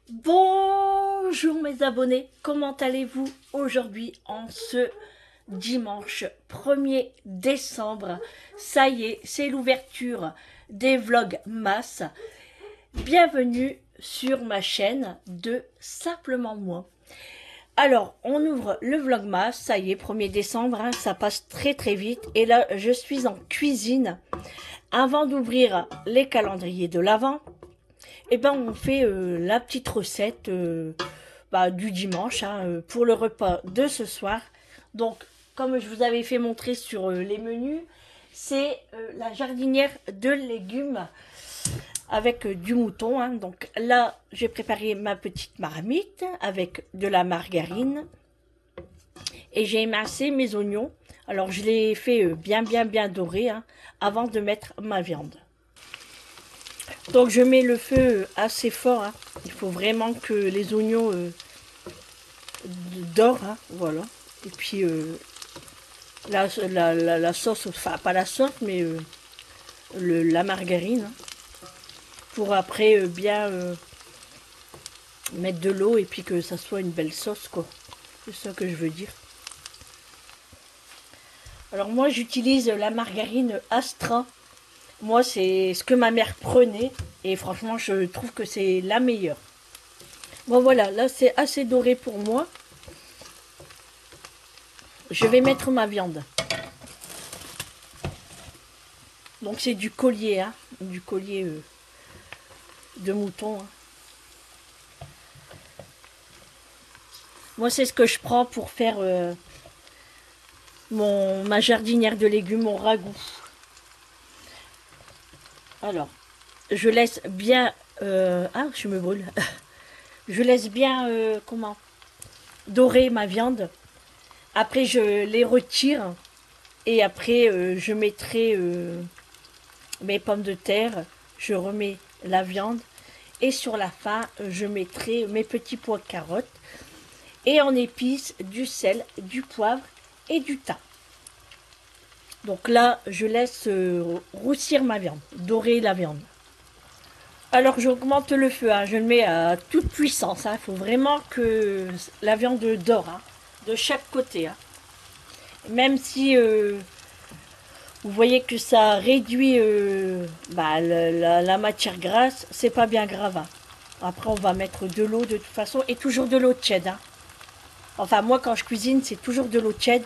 Bonjour mes abonnés, comment allez-vous aujourd'hui en ce dimanche 1er décembre? Ça y est, c'est l'ouverture des vlogs masse. Bienvenue sur ma chaîne de Simplement Moi. Alors, on ouvre le vlogmas, ça y est, 1er décembre, hein, ça passe très très vite. Et là, je suis en cuisine. Avant d'ouvrir les calendriers de l'Avent, eh ben, on fait la petite recette du dimanche hein, pour le repas de ce soir. Donc, comme je vous avais fait montrer sur les menus, c'est la jardinière de légumes avec du mouton. Hein. Donc là, j'ai préparé ma petite marmite avec de la margarine et j'ai émincé mes oignons. Alors, je les ai fait bien dorés hein, avant de mettre ma viande. Donc je mets le feu assez fort, hein. Il faut vraiment que les oignons dorent, hein. Voilà. Et puis la sauce, enfin pas la sauce, mais la margarine, hein. Pour après bien mettre de l'eau et puis que ça soit une belle sauce, quoi. C'est ça que je veux dire. Alors moi j'utilise la margarine Astra. Moi c'est ce que ma mère prenait et franchement je trouve que c'est la meilleure. Bon voilà, là c'est assez doré pour moi. Je vais mettre ma viande. Donc c'est du collier, hein, du collier de mouton. Hein. Moi c'est ce que je prends pour faire ma jardinière de légumes, mon ragoût. Alors, je laisse bien... ah, je me brûle. Je laisse bien, dorer ma viande. Après je les retire. Et après je mettrai mes pommes de terre. Je remets la viande. Et sur la fin, je mettrai mes petits pois de carottes. Et en épices, du sel, du poivre et du thym. Donc là, je laisse roussir ma viande, dorer la viande. Alors j'augmente le feu, hein, je le mets à toute puissance. Il faut vraiment que la viande dore, hein, de chaque côté. Hein. Même si vous voyez que ça réduit la matière grasse, c'est pas bien grave. Hein. Après on va mettre de l'eau de toute façon et toujours de l'eau tiède. Hein. Enfin moi quand je cuisine c'est toujours de l'eau tiède,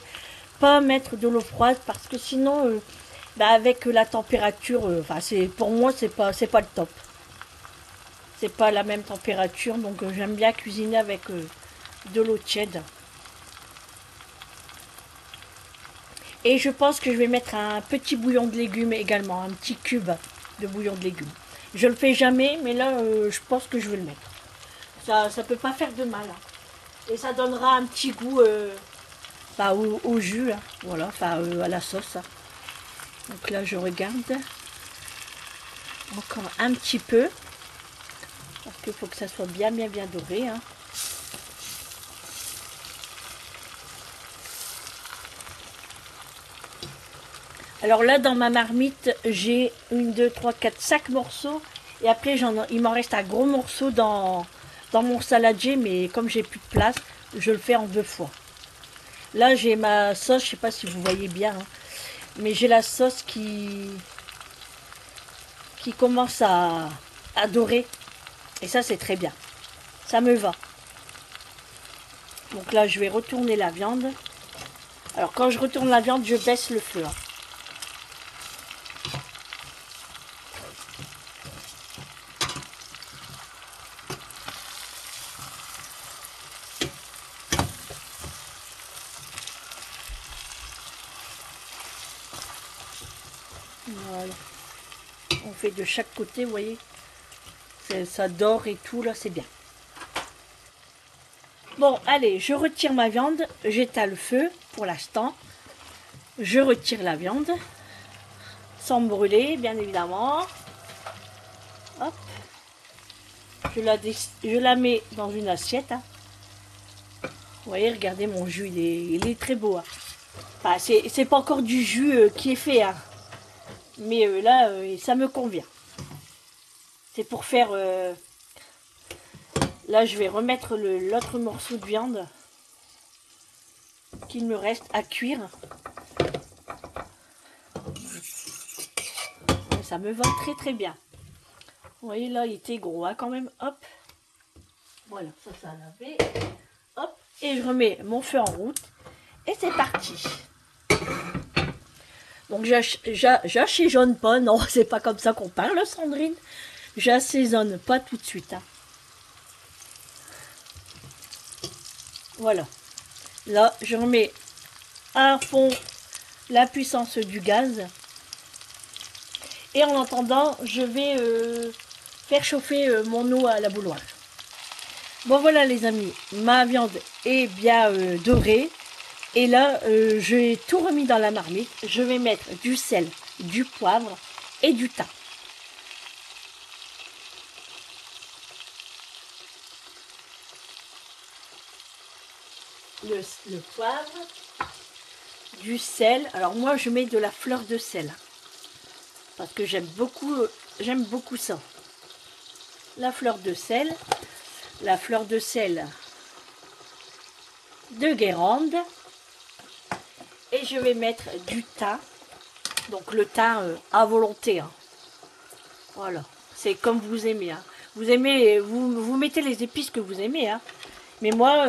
pas mettre de l'eau froide parce que sinon avec la température, pour moi c'est pas le top. C'est pas la même température donc j'aime bien cuisiner avec de l'eau tiède. Et je pense que je vais mettre un petit bouillon de légumes également, un petit cube de bouillon de légumes. Je le fais jamais, mais là, je pense que je vais le mettre. Ça peut pas faire de mal. Hein. Et ça donnera un petit goût au jus, hein. Voilà, à la sauce. Hein. Donc là, je regarde. Encore un petit peu. Parce qu'il faut que ça soit bien doré. Hein. Alors là, dans ma marmite, j'ai 1, 2, 3, 4, 5 morceaux. Et après, il m'en reste un gros morceau dans mon saladier. Mais comme j'ai plus de place, je le fais en 2 fois. Là, j'ai ma sauce, je sais pas si vous voyez bien. Hein, mais j'ai la sauce qui commence à dorer. Et ça, c'est très bien. Ça me va. Donc là, je vais retourner la viande. Alors, quand je retourne la viande, je baisse le feu. Hein. Voilà. On fait de chaque côté, vous voyez. Ça dort et tout, là, c'est bien. Bon, allez, je retire ma viande. J'éteins le feu pour l'instant. Je retire la viande. Sans me brûler, bien évidemment. Hop. Je la mets dans une assiette. Hein. Vous voyez, regardez mon jus, il est très beau. Hein. Enfin, c'est pas encore du jus qui est fait. Hein. Mais ça me convient. C'est pour faire Là, je vais remettre l'autre morceau de viande qu'il me reste à cuire. Ça me va très très bien. Vous voyez là, il était gros hein, quand même. Hop. Voilà, ça a lavé. Hop. Et je remets mon feu en route. Et c'est parti. Donc j'assaisonne pas. Non, c'est pas comme ça qu'on parle, Sandrine. J'assaisonne pas tout de suite. Hein. Voilà. Là, je remets à fond la puissance du gaz. Et en attendant, je vais faire chauffer mon eau à la bouilloire. Bon voilà les amis, ma viande est bien dorée. Et là, j'ai tout remis dans la marmite. Je vais mettre du sel, du poivre et du thym. Le poivre, du sel. Alors moi, je mets de la fleur de sel. Parce que j'aime beaucoup ça. La fleur de sel de Guérande. Et je vais mettre du thym. Donc le thym à volonté. Hein. Voilà, c'est comme vous aimez. Hein. Vous aimez, vous mettez les épices que vous aimez. Hein. Mais moi,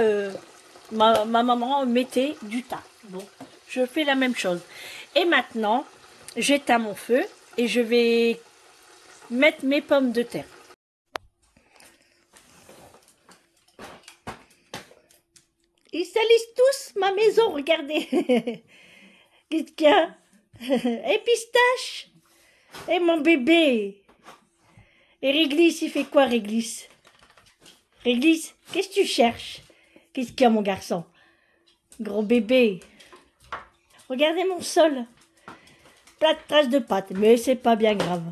ma maman mettait du thym. Bon, je fais la même chose. Et maintenant, j'éteins mon feu et je vais mettre mes pommes de terre. Ils salissent tous ma maison, regardez. Qu'est-ce qu'il y a? Et Pistache. Et mon bébé. Et Réglisse, il fait quoi, Réglisse? Réglisse, qu'est-ce que tu cherches? Qu'est-ce qu'il y a, mon garçon? Gros bébé. Regardez mon sol. Plein de traces de pâtes, mais c'est pas bien grave.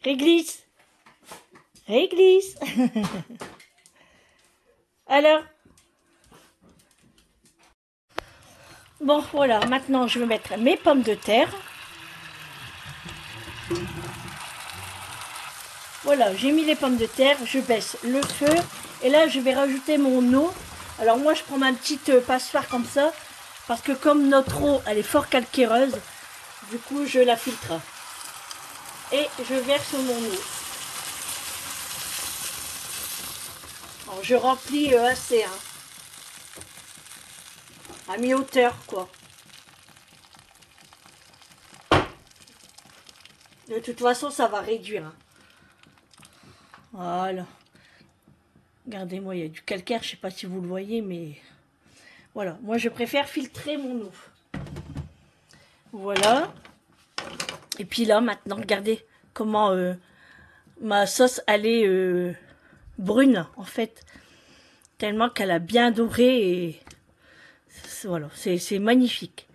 Réglisse. Réglisse. Alors? Bon, voilà, maintenant je vais mettre mes pommes de terre. Voilà, j'ai mis les pommes de terre, je baisse le feu. Et là, je vais rajouter mon eau. Alors moi, je prends ma petite passoire comme ça. Parce que comme notre eau, elle est fort calcaireuse, du coup, je la filtre. Et je verse mon eau. Alors, je remplis assez, hein. À mi-hauteur, quoi. De toute façon, ça va réduire. Hein. Voilà. Regardez-moi, il y a du calcaire, je ne sais pas si vous le voyez, mais... Voilà, moi je préfère filtrer mon eau. Voilà. Et puis là, maintenant, regardez comment ma sauce, elle est brune, en fait. Tellement qu'elle a bien doré et... Voilà, c'est magnifique.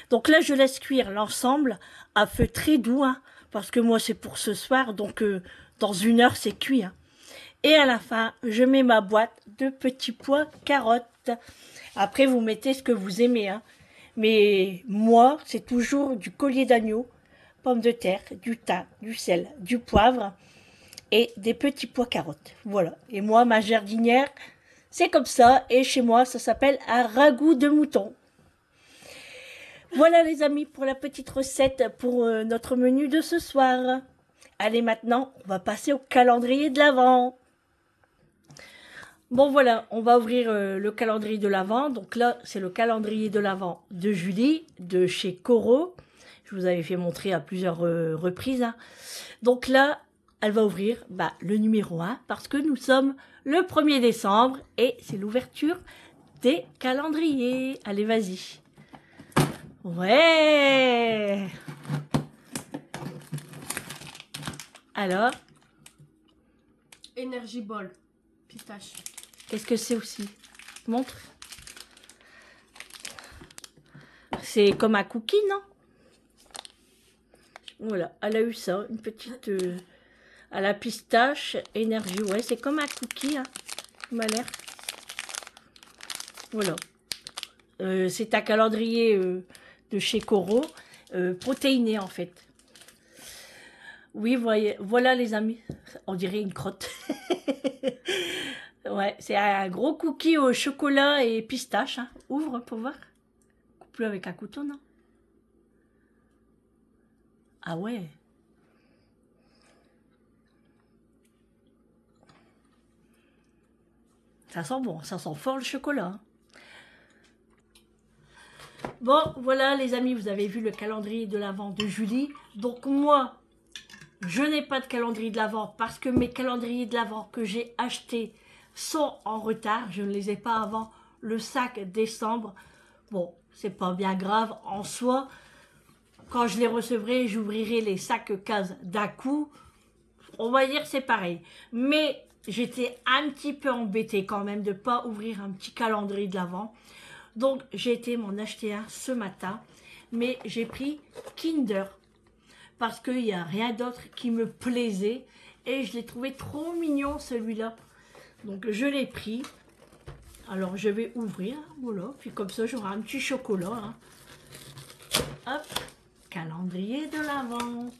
Donc là, je laisse cuire l'ensemble à feu très doux, hein, parce que moi, c'est pour ce soir, donc dans 1 heure, c'est cuit. Hein. Et à la fin, je mets ma boîte de petits pois carottes. Après, vous mettez ce que vous aimez. Hein. Mais moi, c'est toujours du collier d'agneau, pommes de terre, du thym, du sel, du poivre et des petits pois carottes. Voilà. Et moi, ma jardinière, c'est comme ça. Et chez moi, ça s'appelle un ragoût de mouton. Voilà les amis pour la petite recette pour notre menu de ce soir. Allez maintenant, on va passer au calendrier de l'Avent. Bon voilà, on va ouvrir le calendrier de l'Avent. Donc là, c'est le calendrier de l'Avent de Julie, de chez Coro. Je vous avais fait montrer à plusieurs reprises. Hein. Donc là, elle va ouvrir le numéro 1 parce que nous sommes le 1er décembre et c'est l'ouverture des calendriers. Allez, vas-y. Ouais. Alors? Energy Ball, pistache. Qu'est-ce que c'est aussi? Montre. C'est comme un cookie, non? Voilà, elle a eu ça, une petite à la pistache, énergie. Ouais, c'est comme un cookie, hein, m'a l'air. Voilà. C'est un calendrier de chez Coro, protéiné en fait. Oui, voyez, voilà les amis. On dirait une crotte. Ouais, c'est un gros cookie au chocolat et pistache. Hein. Ouvre pour voir. Coupe-le avec un couteau, non? Ah ouais. Ça sent bon, ça sent fort le chocolat. Hein. Bon, voilà les amis, vous avez vu le calendrier de l'Avent de Julie. Donc moi, je n'ai pas de calendrier de l'Avent parce que mes calendriers de l'Avent que j'ai achetés sont en retard. Je ne les ai pas avant le 5 décembre. Bon, c'est pas bien grave en soi. Quand je les recevrai, j'ouvrirai les 5 cases d'un coup. On va dire c'est pareil. Mais j'étais un petit peu embêtée quand même de ne pas ouvrir un petit calendrier de l'Avent. Donc j'ai été m'en acheter un ce matin. Mais j'ai pris Kinder. Parce qu'il n'y a rien d'autre qui me plaisait. Et je l'ai trouvé trop mignon celui-là. Donc je l'ai pris. Alors je vais ouvrir. Voilà. Puis comme ça j'aurai un petit chocolat. Hein. Hop. Calendrier de l'Avent.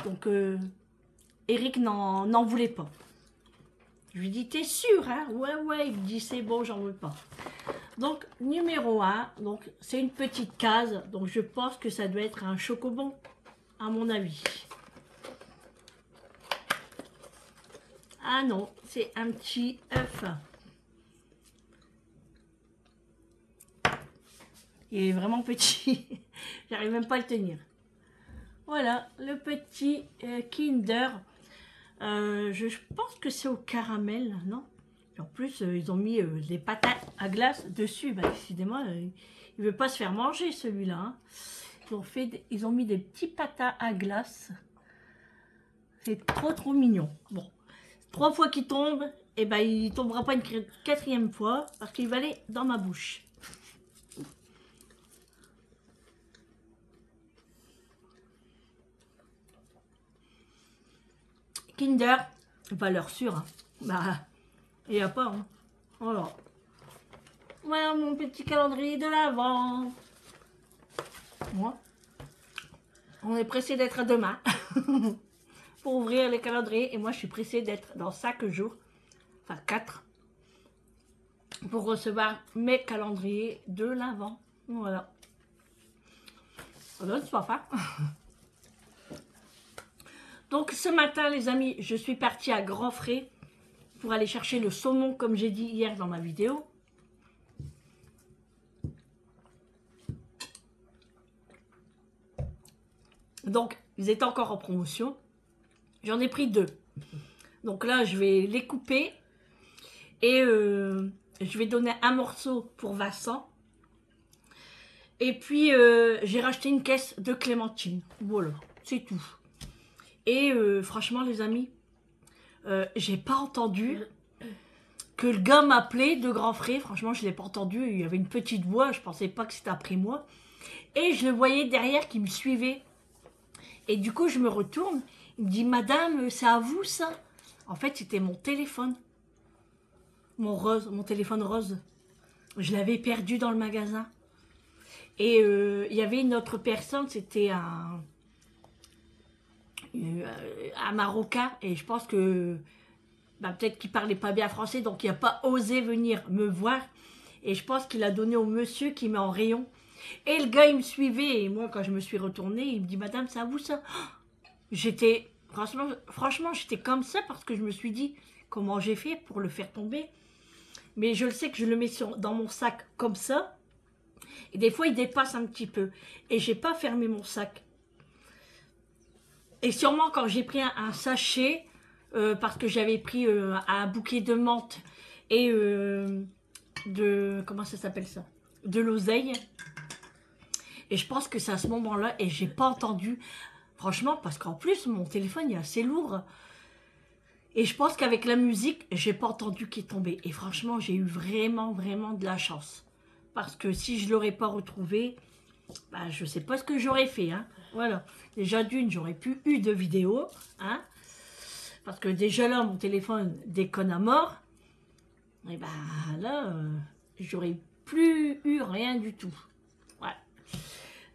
Donc Eric n'en voulait pas. Je lui dis, t'es sûr, hein? Ouais, ouais. Il me dit, c'est bon, j'en veux pas. Donc, numéro 1. Donc, c'est une petite case. Donc, je pense que ça doit être un chocobon, à mon avis. Ah non, c'est un petit œuf. Il est vraiment petit. J'arrive même pas à le tenir. Voilà, le petit Kinder. Je pense que c'est au caramel, non? Et en plus, ils ont mis des patates à glace dessus. Bah, décidément, il ne veut pas se faire manger celui-là. Hein. Ils ont mis des petits patates à glace. C'est trop mignon. Bon, 3 fois qu'il tombe, et ben il tombera pas une 4e fois parce qu'il va aller dans ma bouche. Kinder, valeur sûre. Hein. Bah, il n'y a pas. Hein. Voilà. Voilà mon petit calendrier de l'Avent. Moi, on est pressé d'être demain pour ouvrir les calendriers. Et moi, je suis pressée d'être dans 5 jours, enfin 4, pour recevoir mes calendriers de l'Avent. Voilà. Ça donne soif, hein. Donc, ce matin, les amis, je suis partie à Grand Frais pour aller chercher le saumon, comme j'ai dit hier dans ma vidéo. Donc, ils étaient encore en promotion. J'en ai pris 2. Donc là, je vais les couper. Et je vais donner un morceau pour Vincent. Et puis, j'ai racheté une caisse de clémentine. Voilà, c'est tout. Et franchement, les amis, j'ai pas entendu que le gars m'appelait de Grand Frais. Franchement, je l'ai pas entendu. Il y avait une petite voix. Je pensais pas que c'était après moi. Et je le voyais derrière qui me suivait. Et du coup, je me retourne. Il me dit, madame, c'est à vous ça? En fait, c'était mon téléphone. Mon téléphone rose. Je l'avais perdu dans le magasin. Et il y avait une autre personne, c'était un Marocain. Et je pense que bah, peut-être qu'il parlait pas bien français, donc il n'a pas osé venir me voir. Et je pense qu'il a donné au monsieur qui met en rayon. Et le gars, il me suivait. Et moi, quand je me suis retournée, il me dit, madame, c'est à vous ça? J'étais, franchement, j'étais comme ça parce que je me suis dit, comment j'ai fait pour le faire tomber? Mais je le sais que je le mets dans mon sac comme ça. Et des fois, il dépasse un petit peu. Et j'ai pas fermé mon sac. Et sûrement quand j'ai pris un sachet, parce que j'avais pris un bouquet de menthe et de... Comment ça s'appelle ça? De l'oseille. Et je pense que c'est à ce moment-là, et j'ai pas entendu. Franchement, parce qu'en plus, mon téléphone est assez lourd. Et je pense qu'avec la musique, j'ai pas entendu qu'il est tombé. Et franchement, j'ai eu vraiment de la chance. Parce que si je l'aurais pas retrouvé, bah, je sais pas ce que j'aurais fait. Hein. Voilà. Déjà d'une, j'aurais plus eu de vidéo. Hein. Parce que déjà là, mon téléphone déconne à mort. Et bah là, j'aurais plus eu rien du tout. Ouais.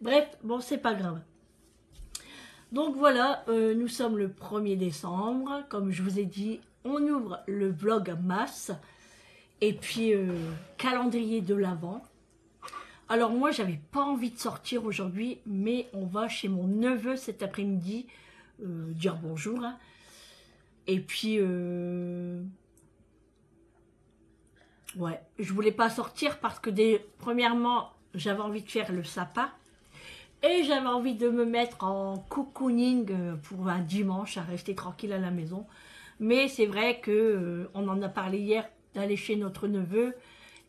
Bref, bon, c'est pas grave. Donc voilà, nous sommes le 1er décembre. Comme je vous ai dit, on ouvre le vlog masse. Et puis, calendrier de l'Avent. Alors moi, j'avais pas envie de sortir aujourd'hui, mais on va chez mon neveu cet après-midi dire bonjour. Hein. Et puis, ouais, je voulais pas sortir parce que premièrement, j'avais envie de faire le sapin. Et j'avais envie de me mettre en cocooning pour un dimanche, à rester tranquille à la maison. Mais c'est vrai que on en a parlé hier d'aller chez notre neveu.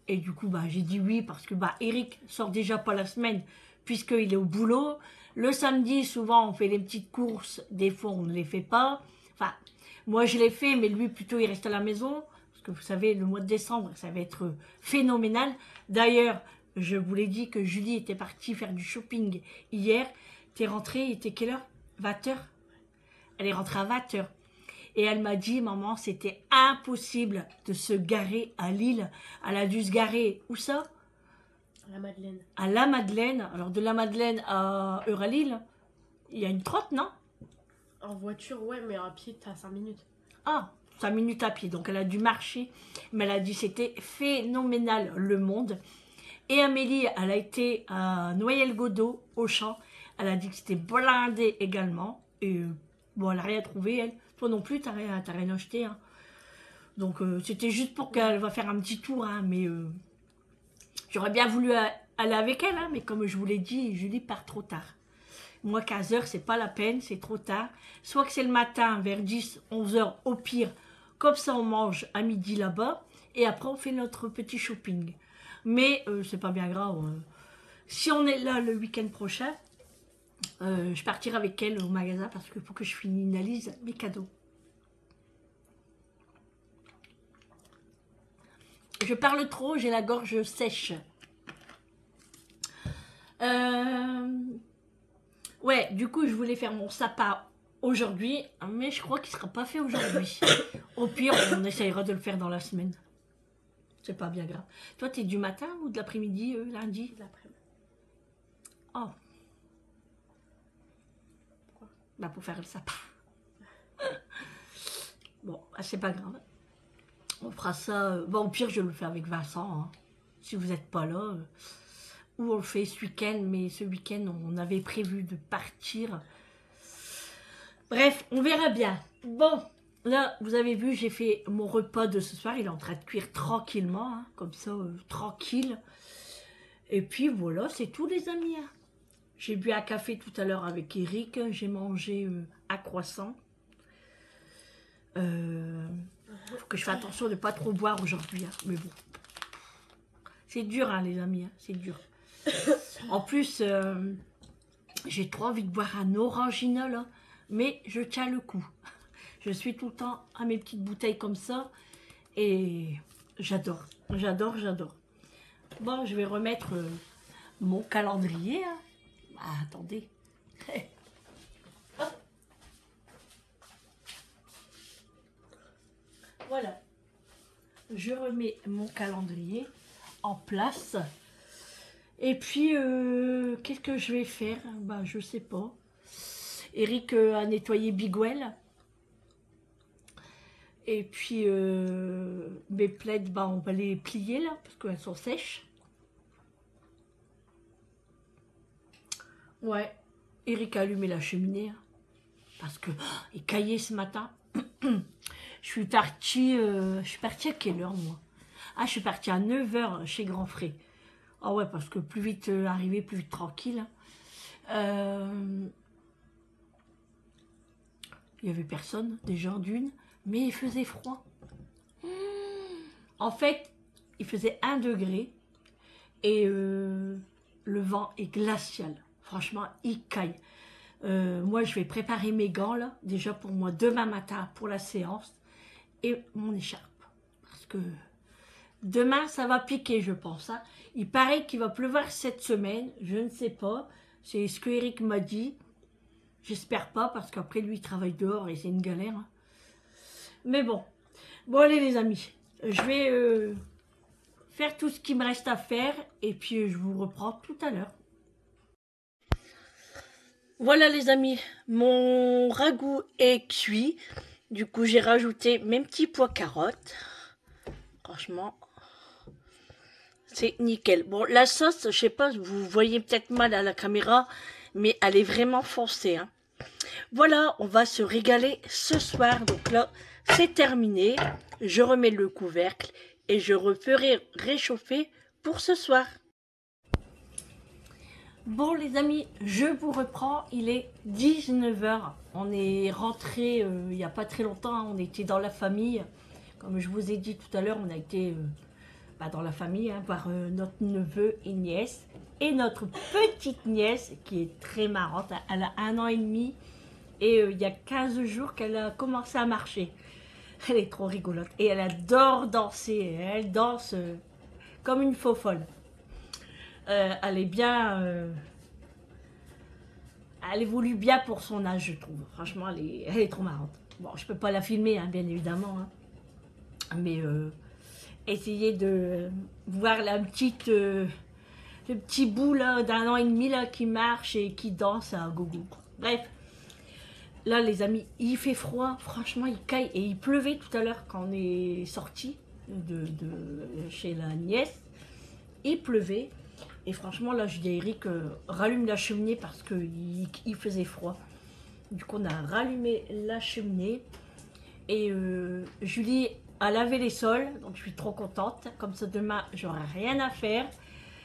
Et du coup, bah, j'ai dit oui parce que bah, Eric sort déjà pas la semaine puisqu'il est au boulot. Le samedi, souvent, on fait les petites courses. Des fois, on ne les fait pas. Enfin, moi, je les fais, mais lui, plutôt, il reste à la maison. Parce que vous savez, le mois de décembre, ça va être phénoménal. D'ailleurs, je vous l'ai dit que Julie était partie faire du shopping hier. T'es rentrée, il était quelle heure? 20h. Elle est rentrée à 20h. Et elle m'a dit, maman, c'était impossible de se garer à Lille. Elle a dû se garer, où ça? À la Madeleine. À la Madeleine. Alors de la Madeleine à Euralille, il y a une trotte, non? En voiture, ouais, mais à pied, t'as 5 minutes. Ah, 5 minutes à pied. Donc elle a dû marcher. Mais elle a dit, c'était phénoménal, le monde. Et Amélie, elle a été à Noyelles-Godault, au champ. Elle a dit que c'était blindé également. Et bon, elle n'a rien trouvé, elle. Toi non plus, t'as rien acheté. Hein. Donc, c'était juste pour qu'elle va faire un petit tour. Hein, mais j'aurais bien voulu aller avec elle. Hein, mais comme je vous l'ai dit, Julie part trop tard. Moi, 15h, c'est pas la peine, c'est trop tard. Soit que c'est le matin, vers 10, 11h, au pire. Comme ça, on mange à midi là-bas. Et après, on fait notre petit shopping. Mais c'est pas bien grave. Si on est là le week-end prochain, je partirai avec elle au magasin parce qu'il faut que je finalise mes cadeaux. Je parle trop, j'ai la gorge sèche. Ouais, du coup, je voulais faire mon sapin aujourd'hui, mais je crois qu'il ne sera pas fait aujourd'hui. Au pire, on essayera de le faire dans la semaine. C'est pas bien grave. Toi, t'es du matin ou de l'après-midi, lundi? De l'après-midi. Oh. Pourquoi? Bah, pour faire le sapin. Bon, c'est pas grave. On fera ça. Bon, au pire, je le fais avec Vincent. Hein, si vous n'êtes pas là. Ou on le fait ce week-end. Mais ce week-end, on avait prévu de partir. Bref, on verra bien. Bon, là, vous avez vu, j'ai fait mon repas de ce soir. Il est en train de cuire tranquillement. Hein, comme ça, tranquille. Et puis voilà, c'est tout les amis. Hein. J'ai bu un café tout à l'heure avec Eric. J'ai mangé un croissant. Faut que je fasse attention de ne pas trop boire aujourd'hui. Hein. Mais bon. C'est dur, hein, les amis. Hein. C'est dur. En plus, j'ai trop envie de boire un orangina, là. Mais je tiens le coup. Je suis tout le temps à mes petites bouteilles comme ça. Et j'adore. J'adore, j'adore. Bon, je vais remettre mon calendrier. Hein. Ah, attendez. Voilà. Je remets mon calendrier en place. Et puis, qu'est-ce que je vais faire? Bah, je sais pas. Eric a nettoyé Bigwell. Et puis, mes plaids, bah, on va les plier là, parce qu'elles sont sèches. Ouais. Eric a allumé la cheminée. Hein, parce que, il caillait ce matin. Je suis partie à quelle heure, moi? Ah, je suis partie à 9h chez Grand Frais. Ah ouais, parce que plus vite arrivé, plus vite tranquille. Il n'y avait personne, déjà d'une, mais il faisait froid. En fait, il faisait 1 degré et le vent est glacial. Franchement, il caille. Moi, je vais préparer mes gants, là, déjà pour moi, demain matin, pour la séance. Et mon écharpe. Parce que demain, ça va piquer, je pense. Hein. Il paraît qu'il va pleuvoir cette semaine. Je ne sais pas. C'est ce que Eric m'a dit. J'espère pas, parce qu'après, lui, il travaille dehors et c'est une galère. Hein. Mais bon. Bon, allez, les amis. Je vais faire tout ce qui me reste à faire. Et puis, je vous reprends tout à l'heure. Voilà les amis, mon ragoût est cuit. Du coup, j'ai rajouté mes petits pois carottes. Franchement, c'est nickel. Bon, la sauce, je sais pas, vous voyez peut-être mal à la caméra, mais elle est vraiment foncée, hein. Voilà, on va se régaler ce soir. Donc là, c'est terminé. Je remets le couvercle et je referai réchauffer pour ce soir. Bon les amis, je vous reprends, il est 19 heures. On est rentré il n'y a pas très longtemps, hein. On était dans la famille. Comme je vous ai dit tout à l'heure, on a été dans la famille hein, voir notre neveu et nièce. Et notre petite nièce qui est très marrante, elle a 1 an et demi. Et il y a 15 jours qu'elle a commencé à marcher. Elle est trop rigolote. Et elle adore danser. Elle danse comme une faux folle. Elle est bien... elle évolue bien pour son âge, je trouve. Franchement, elle est trop marrante. Bon, je peux pas la filmer, hein, bien évidemment. Hein. Mais essayez de voir le petit bout là, d'1 an et demi là, qui marche et qui danse à gogo. Bref, là les amis, il fait froid. Franchement, il caille. Et il pleuvait tout à l'heure quand on est sorti de chez la nièce. Il pleuvait. Et franchement, là, je dis à Eric, rallume la cheminée parce qu'il faisait froid. Du coup, on a rallumé la cheminée. Et Julie a lavé les sols. Donc, je suis trop contente. Comme ça, demain, j'aurai rien à faire.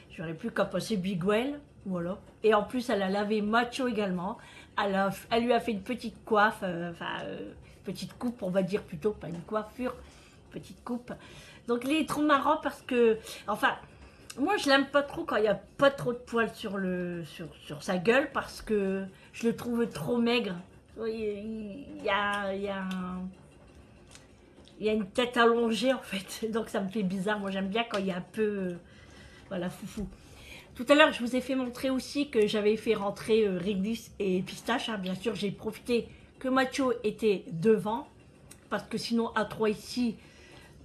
J'aurai plus qu'à passer Big Well. Voilà. Et en plus, elle a lavé Macho également. Elle lui a fait une petite coiffe. Petite coupe, on va dire plutôt. Pas une coiffure. Petite coupe. Donc, il est trop marrant parce que... Enfin... Moi, je l'aime pas trop quand il n'y a pas trop de poils sur sa gueule parce que je le trouve trop maigre. Il y a une tête allongée en fait, donc ça me fait bizarre. Moi, j'aime bien quand il y a un peu, voilà, foufou. Tout à l'heure, je vous ai fait montrer aussi que j'avais fait rentrer Réglisse et Pistache. Hein. Bien sûr, j'ai profité que Macho était devant parce que sinon, à trois ici,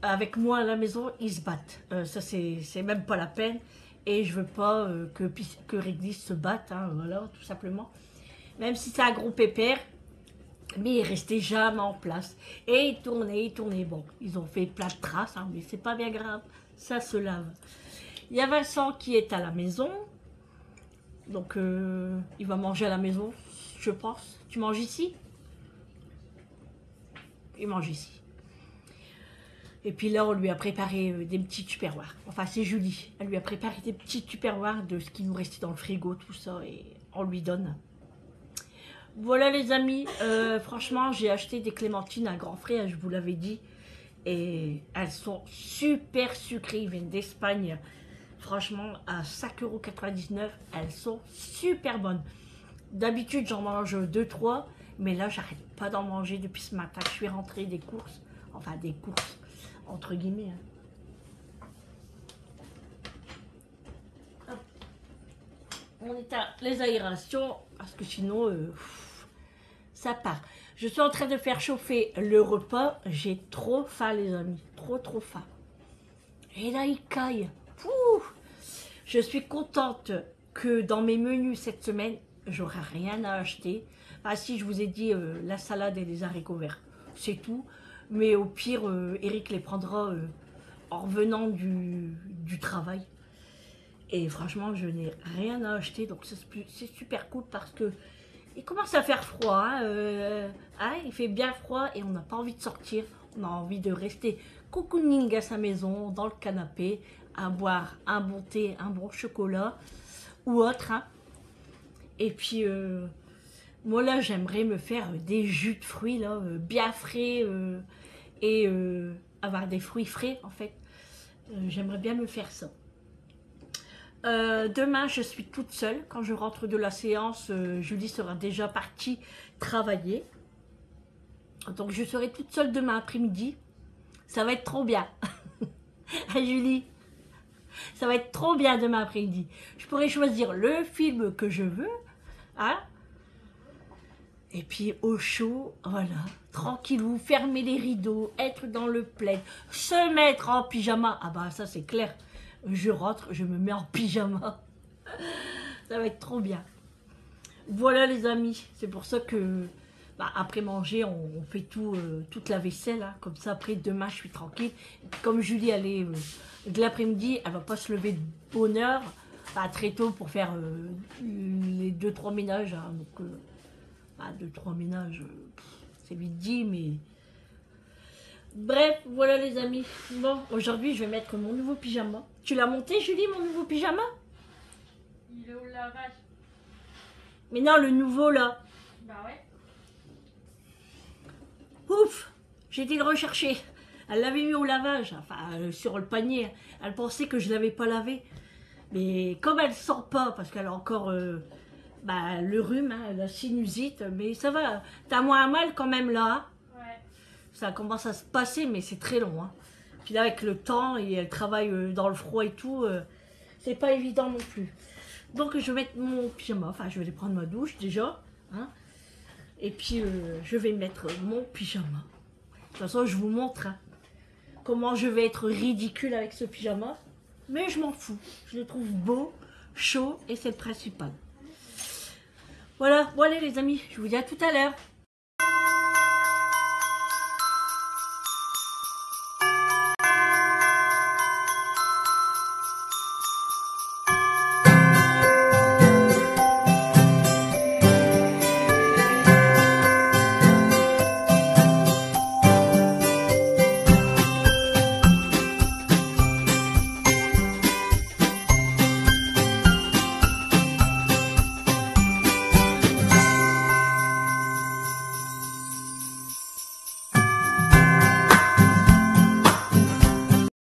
avec moi à la maison, ils se battent. Ça, c'est même pas la peine. Et je veux pas que Réglisse se batte, hein, voilà, tout simplement. Même si c'est un gros pépère, mais il restait jamais en place. Et il tournait. Bon, ils ont fait plein de traces, hein, mais c'est pas bien grave. Ça se lave. Il y a Vincent qui est à la maison. Donc, il va manger à la maison, je pense. Tu manges ici? Il mange ici. Et puis là, on lui a préparé des petits tupperwares. Enfin, c'est Julie. Elle lui a préparé des petits tupperwares de ce qui nous restait dans le frigo, tout ça, et on lui donne. Voilà les amis, franchement, j'ai acheté des clémentines à grand frais, je vous l'avais dit. Et elles sont super sucrées, ils viennent d'Espagne. Franchement, à 5,99 €, elles sont super bonnes. D'habitude, j'en mange 2-3, mais là, j'arrête pas d'en manger depuis ce matin. Je suis rentrée des courses, enfin des courses, entre guillemets. Hein. On éteint les aérations, parce que sinon, ça part. Je suis en train de faire chauffer le repas. J'ai trop faim, les amis. Trop faim. Et là, il caille. Pouh. Je suis contente que dans mes menus cette semaine, j'aurai rien à acheter. Ah si, je vous ai dit la salade et les haricots verts. C'est tout. Mais au pire, Eric les prendra en revenant du travail. Et franchement, je n'ai rien à acheter. Donc c'est super cool parce que il commence à faire froid. Hein, il fait bien froid et on n'a pas envie de sortir. On a envie de rester cocooning à sa maison, dans le canapé, à boire un bon thé, un bon chocolat ou autre. Hein. Et puis, moi là, j'aimerais me faire des jus de fruits là, bien frais et avoir des fruits frais en fait. J'aimerais bien me faire ça. Demain, je suis toute seule. Quand je rentre de la séance, Julie sera déjà partie travailler. Donc, je serai toute seule demain après-midi. Ça va être trop bien. Julie, ça va être trop bien demain après-midi. Je pourrai choisir le film que je veux. Hein? Et puis, au chaud, voilà, tranquillou, fermer les rideaux, être dans le plaid, se mettre en pyjama. Ah bah, ça, c'est clair. Je rentre, je me mets en pyjama. Ça va être trop bien. Voilà les amis, c'est pour ça que après manger, on fait toute la vaisselle, hein. Comme ça après demain je suis tranquille. Et puis, comme Julie elle est de l'après-midi, elle va pas se lever de bonne heure, très tôt pour faire les 2-3 ménages. Hein. Donc 2-3 ménages, c'est vite dit, mais bref, voilà les amis. Bon, aujourd'hui je vais mettre mon nouveau pyjama. Tu l'as monté Julie, mon nouveau pyjama? Il est au lavage. Mais non, le nouveau là. Bah ouais. Ouf, j'ai été le rechercher. Elle l'avait mis au lavage, sur le panier. Elle pensait que je l'avais pas lavé. Mais comme elle sent pas, parce qu'elle a encore le rhume, hein, la sinusite, mais ça va. T'as moins mal quand même là. Ouais. Ça commence à se passer, mais c'est très long. Hein. Puis là, avec le temps, et elle travaille dans le froid et tout, c'est pas évident non plus. Donc je vais mettre mon pyjama, je vais aller prendre ma douche déjà. Hein. Et puis je vais mettre mon pyjama. De toute façon, je vous montre comment je vais être ridicule avec ce pyjama. Mais je m'en fous. Je le trouve beau, chaud et c'est le principal. Voilà, bon allez les amis, je vous dis à tout à l'heure.